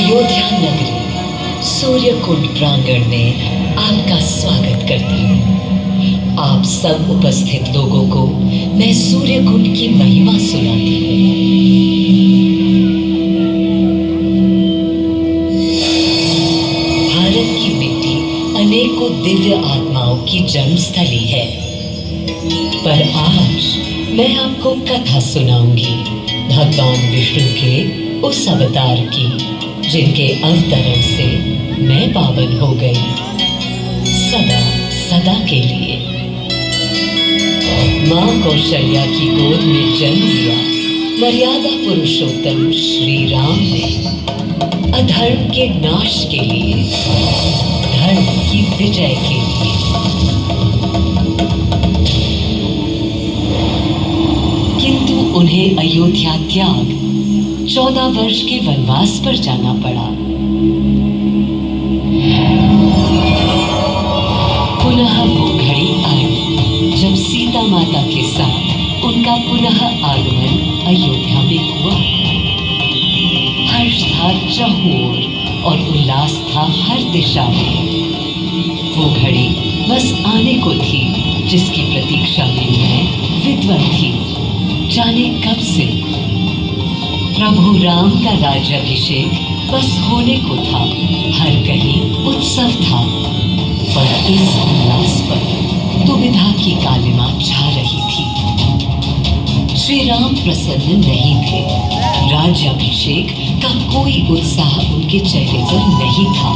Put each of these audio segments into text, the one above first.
अयोध्या नगरी सूर्यकुंड प्रांगण में आपका स्वागत करती हूँ। आप सब उपस्थित लोगों को मैं सूर्यकुंड की महिमा सुनाती हूँ। भारत की मिट्टी अनेकों दिव्य आत्माओं की जन्मस्थली है, पर आज मैं आपको कथा सुनाऊंगी भगवान विष्णु के उस अवतार की जिनके अवतरण से मैं पावन हो गई सदा सदा के लिए। मां कौशल्या की गोद में जन्म लिया मर्यादा पुरुषोत्तम श्री राम ने अधर्म के नाश के लिए, धर्म की विजय के लिए। किंतु उन्हें अयोध्या त्याग 14 वर्ष के वनवास पर जाना पड़ा। पुनः वो घड़ी आई जब सीता माता के साथ उनका पुनः आगमन अयोध्या में हुआ। हर्ष था चहुओर और उल्लास था हर दिशा में। वो घड़ी बस आने को थी जिसकी प्रतीक्षा में मैं विद्वान थी, जाने कब से। प्रभु राम का राज्याभिषेक बस होने को था, हर कहीं उत्सव था। पर इस उल्लास पर दुविधा की कालिमा छा रही थी। श्री राम प्रसन्न नहीं थे। राज्याभिषेक का कोई उत्साह उनके चेहरे पर नहीं था।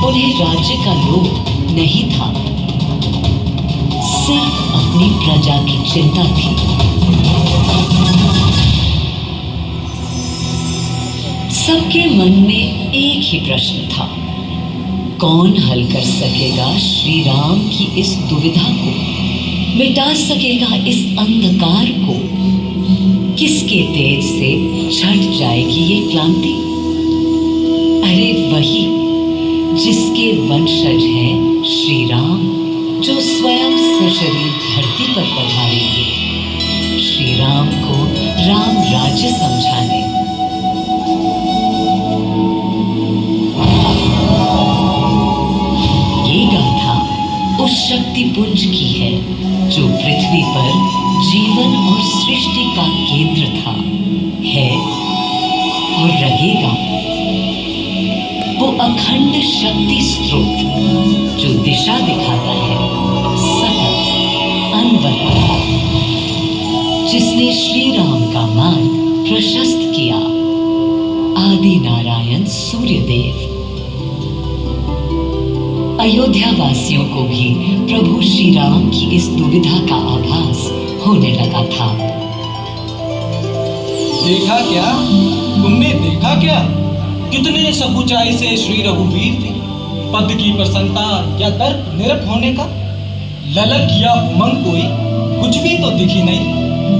उन्हें राज्य का लोभ नहीं था, सिर्फ अपनी प्रजा की चिंता थी। सबके मन में एक ही प्रश्न था, कौन हल कर सकेगा श्री राम की इस दुविधा को, मिटा सकेगा इस अंधकार को? किसके तेज से छट जाएगी ये क्रांति? अरे वही जिसके वंशज हैं श्री राम, जो स्वयं सशरीर धरती पर पधारेंगे श्री राम को राम राज्य समझाने। ये गाथा उस शक्ति पुंज की है जो पृथ्वी पर जीवन और सृष्टि का केंद्र था, है और रहेगा। वो अखंड शक्ति स्रोत जो दिशा दिखाता है सतत अनवरत, जिसने श्री राम का मार्ग प्रशस्त किया, आदि नारायण सूर्यदेव। अयोध्या वासियों को भी प्रभु श्री राम की इस दुविधा का आभास होने लगा था। देखा क्या? तुमने देखा क्या? कितने सकुचाई से श्री रघुवीर थे। पद की प्रसन्नता या दर्प निरप होने का ललक या उमंग कोई कुछ भी तो दिखी नहीं।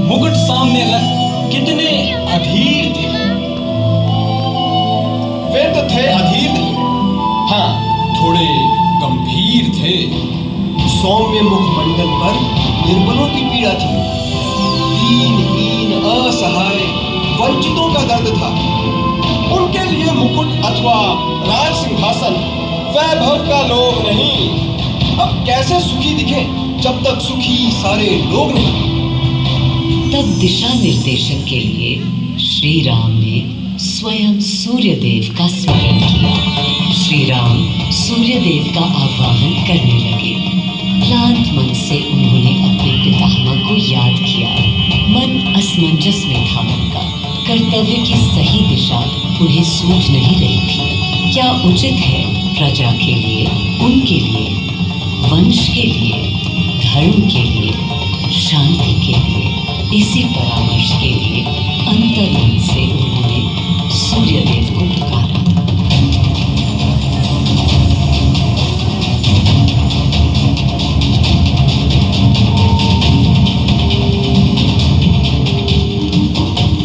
मुकुट सामने रख कितने अधीर थे। वे तो थे अधीर नहीं, हाँ थोड़े गंभीर थे। सौम्य मुखमंडल पर निर्बलों की पीड़ा थी, दीनहीन असहाय वंचितों का दर्द था। उनके लिए मुकुट अथवा राज सिंहासन वैभव का लोभ नहीं। अब कैसे सुखी दिखे जब तक सुखी सारे लोग नहीं। तब दिशा निर्देशन के लिए श्री राम ने स्वयं सूर्यदेव का स्मरण किया। श्री राम सूर्यदेव का आह्वान करने लगे। क्लांत मन से उन्होंने अपने पितामह को याद किया। मन असमंजस में था उनका। कर्तव्य की सही दिशा उन्हें सूझ नहीं रही थी। क्या उचित है प्रजा के लिए, उनके लिए, वंश के लिए, धर्म के लिए, शांति के लिए? इसी परामर्श के लिए अंतर्मन से उन्होंने सूर्यदेव को पुकारा।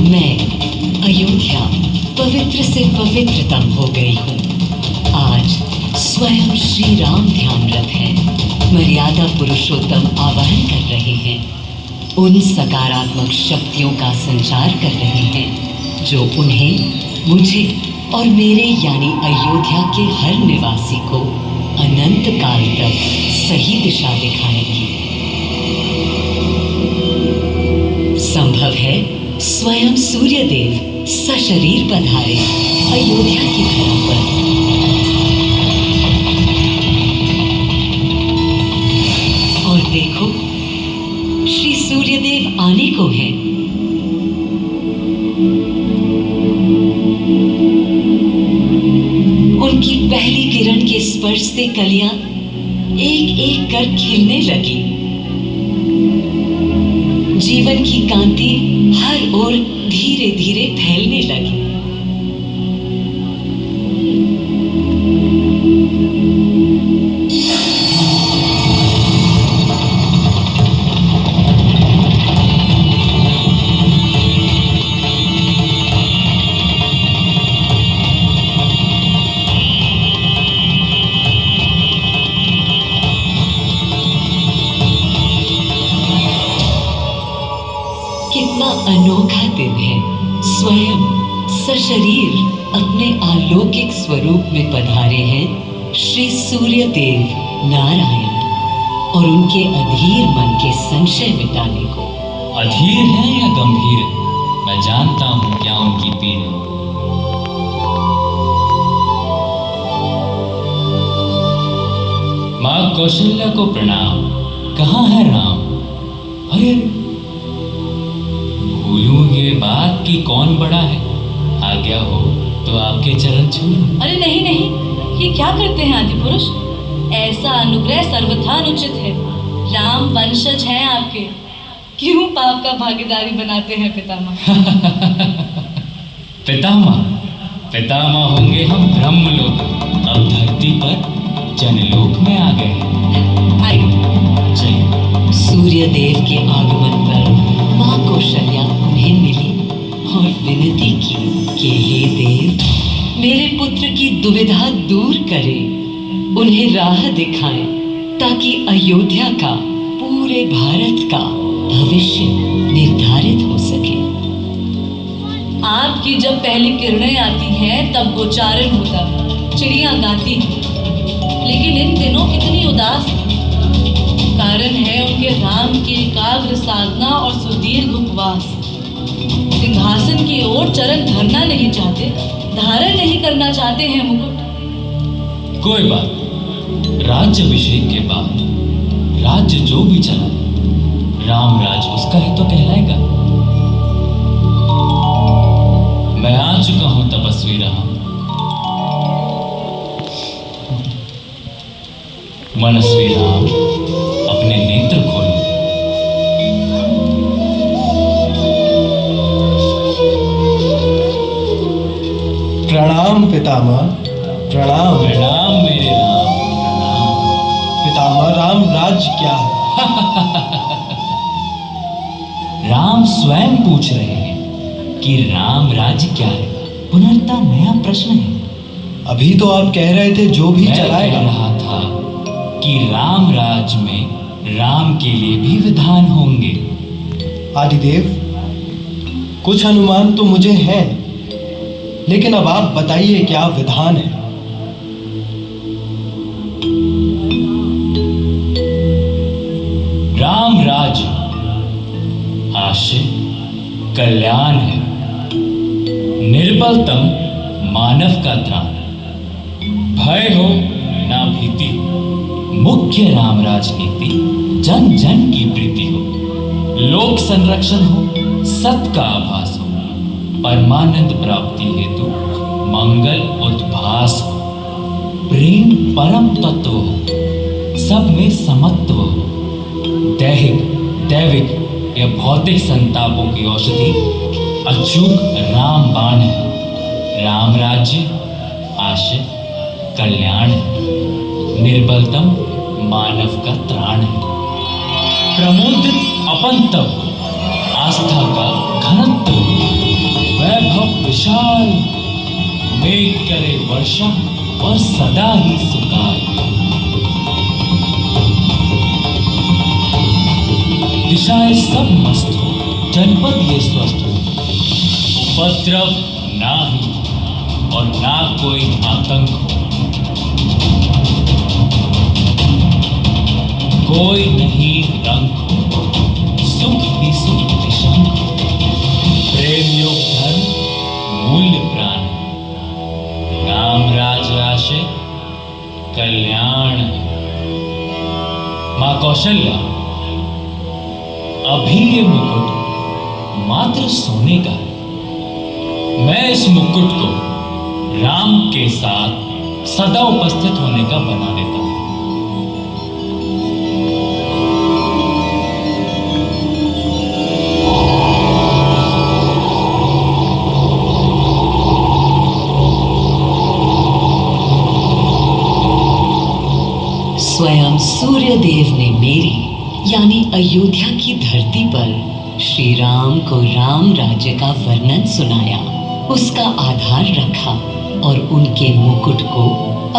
मैं अयोध्या पवित्र से पवित्रतम हो गई हूँ। आज स्वयं श्री राम ध्यानरत हैं, मर्यादा पुरुषोत्तम आवाहन कर रहे हैं, उन सकारात्मक शक्तियों का संचार कर रहे हैं जो उन्हें, मुझे और मेरे यानी अयोध्या के हर निवासी को अनंत काल तक सही दिशा दिखाएंगी। संभव है स्वयं सूर्यदेव सशरीर पधारे अयोध्या की धरा पर। और देखो, श्री सूर्यदेव आने को हैं। उनकी पहली किरण के स्पर्श से कलियां एक एक कर खिलने लगी। जीवन की कांति हर ओर धीरे धीरे फैलने लगी। कितना अनोखा दिन है। स्वयं सशरीर अपने अलौकिक स्वरूप में पधारे हैं श्री सूर्यदेव नारायण, और उनके अधीर मन के संशय मिटाने को। अधीर है या गंभीर, मैं जानता हूं क्या उनकी पीड़ा। माँ कौशल्या को प्रणाम। कहाँ है राम? अरे भूलूं ये बात कि कौन बड़ा है। आज्ञा हो तो आपके चरण छू। अरे नहीं नहीं, ये क्या करते हैं आदि पुरुष? ऐसा अनुग्रह सर्वथा अनुचित है। राम वंशज हैं आपके, क्यों पाप का भागीदारी बनाते हैं पितामह? पितामह होंगे हम ब्रह्मलोक, अब धरती पर जनलोक में आ गए। आइए चलिए। सूर्यदेव के आगमन पर माँ कौशल्या उन्हें मिली और विनती की कि हे देव, मेरे पुत्र की दुविधा दूर करें, उन्हें राह दिखाएं, ताकि अयोध्या का, पूरे भारत का भविष्य निर्धारित हो सके। आपकी जब पहली किरणें आती हैं तब गोचारण होता, चिड़ियां गाती हैं, लेकिन इन दिनों कितनी उदास है। कारण है उनके राम की एकाग्र साधना और सुदीर्घ उपवास। सिंहासन की ओर चरण धरना नहीं चाहते, धारण नहीं करना चाहते हैं मुकुट। कोई बात, राज्याभिषेक के बाद राज्य जो भी चला, राम राज उसका ही तो कहलाएगा। मैं आ चुका हूं तपस्वी राम। मनस्वी राम, अपने नेत्र खोलो। प्रणाम पितामह, प्रणाम। प्रणाम मेरे राम, प्रणाम। पितामह, राम राज्य क्या है? राम स्वयं पूछ रहे हैं कि राम राज्य क्या है। पुनर्ता नया प्रश्न है। अभी तो आप कह रहे थे जो भी मैं चलाएगा। कह रहा था कि राम राज्य में राम के लिए भी विधान होंगे। आदिदेव, कुछ अनुमान तो मुझे है, लेकिन अब आप बताइए क्या विधान है। राम राज्य आशय कल्याण है, निर्बलतम मानव का त्राण। भय हो ना भीति, मुख्य राम राजनीति जन जन की प्रीति हो। लोक संरक्षण हो, सत का आभास हो, परमानंद प्राप्ति हेतु मंगल उद्भास हो। प्रेम परम तत्व हो, सब में समत्व हो। दैहिक दैविक या भौतिक संतापों की औषधि अचूक राम बाण है। राम राज्य आशय कल्याण है, निर्बलतम मानव का त्राण है। प्रमोदित अपंतव, आस्था का घनत्व, वैभव विशाल, मेघ करे वर्षा और सदा ही सुकाल। दिशाएं सब मस्त हो, जनपद ये स्वस्थ हो। उपद्रव ना ही और ना कोई आतंक हो, कोई नहीं रंग हो, सुख ही सुख निशंक हो, प्रेम योग धर्म मूल्य प्राण, राम राज आशय कल्याण। मां कौशल्या, अभी ये मुकुट मात्र सोने का है। मैं इस मुकुट को राम के साथ सदा उपस्थित होने का बना देता हूं। स्वयं सूर्यदेव ने मेरी यानी अयोध्या की धरती पर श्री राम को राम राज्य का वर्णन सुनाया, उसका आधार रखा और उनके मुकुट को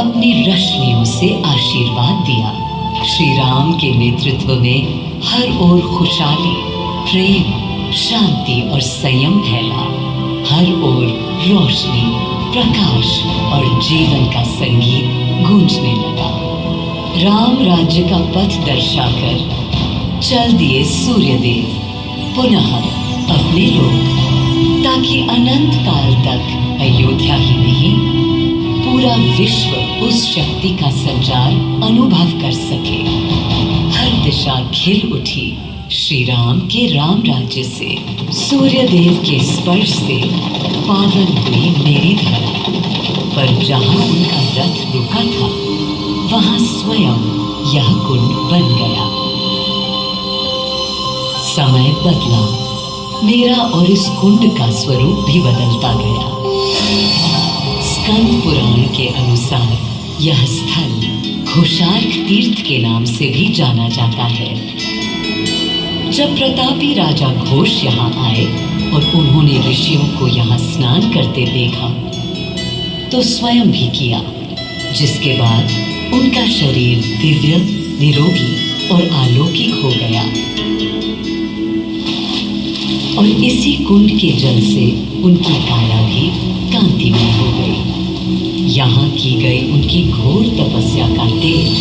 अपनी रश्मियों से आशीर्वाद दिया। श्री राम के नेतृत्व में हर ओर खुशहाली, प्रेम, शांति और संयम फैला। हर ओर रोशनी, प्रकाश और जीवन का संगीत गूंजने लगा। राम राज्य का पथ दर्शाकर चल दिए सूर्यदेव पुनः अपने लोक, ताकि अनंत काल तक अयोध्या ही नहीं पूरा विश्व उस शक्ति का संचार अनुभव कर सके। हर दिशा खिल उठी श्री राम के राम राज्य से। सूर्यदेव के स्पर्श से पावन हुई मेरी धरा, पर जहां उनका रथ रुका था वहां स्वयं यह कुंड बन गया। समय बदला, मेरा और इस कुंड का स्वरूप भी बदलता गया। स्कंद पुराण के अनुसार यह स्थल घोषार्क तीर्थ के नाम से भी जाना जाता है। जब प्रतापी राजा घोष यहाँ आए और उन्होंने ऋषियों को यहाँ स्नान करते देखा तो स्वयं भी किया, जिसके बाद उनका शरीर दिव्य, निरोगी और अलौकिक हो गया। और इसी कुंड के जल से उनकी काया भी कांतिमय हो गई। यहाँ की गई उनकी घोर तपस्या का तेज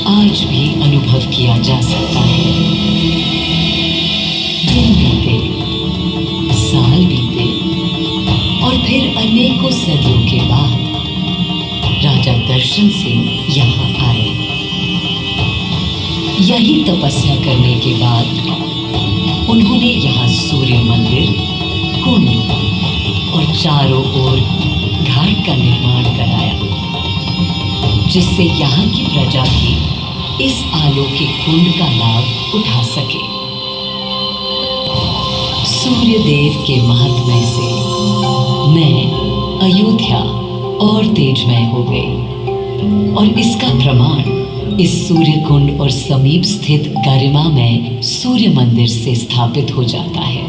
आज भी अनुभव किया जा सकता है। दिन बीते, साल बीते और फिर अनेकों सदियों के बाद राजा दर्शन से यहाँ आए। यही तपस्या करने के बाद उन्होंने यहाँ सूर्य मंदिर, कुंड और चारों ओर घाट का निर्माण कराया, जिससे यहाँ की प्रजा भी इस अलौकिक कुंड का लाभ उठा सके। सूर्यदेव के महात्म्य से मैं अयोध्या और तेजमय हो गई, और इसका प्रमाण इस सूर्य कुंड और समीप स्थित गरिमामय सूर्य मंदिर से स्थापित हो जाता है।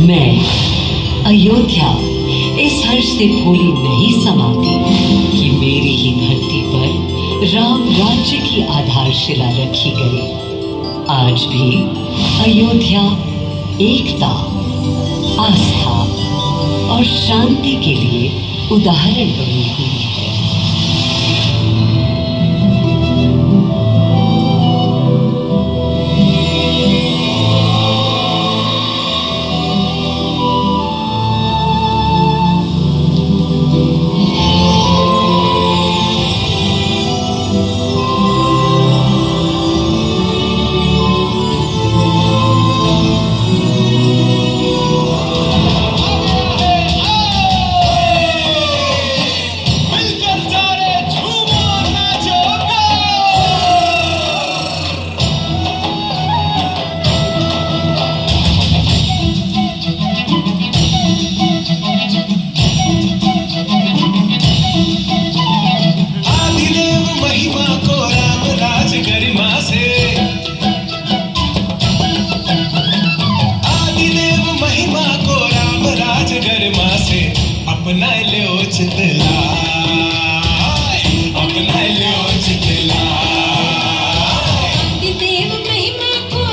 मैं अयोध्या इस हर्ष से भूली नहीं समाती कि मेरी ही धरती पर राम राज्य की आधारशिला रखी गई। आज भी अयोध्या एकता, आस्था और शांति के लिए उदाहरण बनी हुई है। देव महिमा को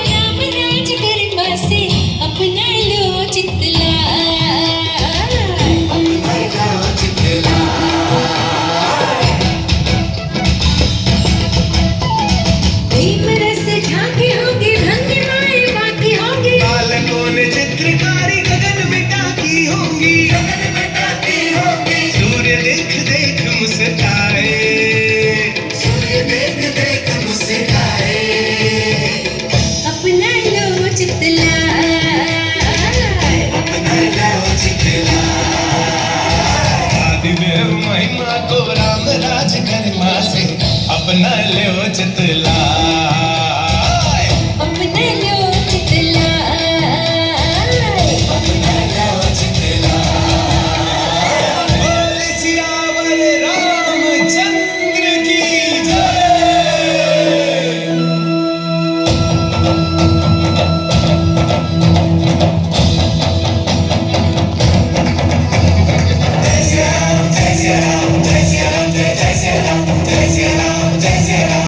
राज गरिमा से अपना लो जितला।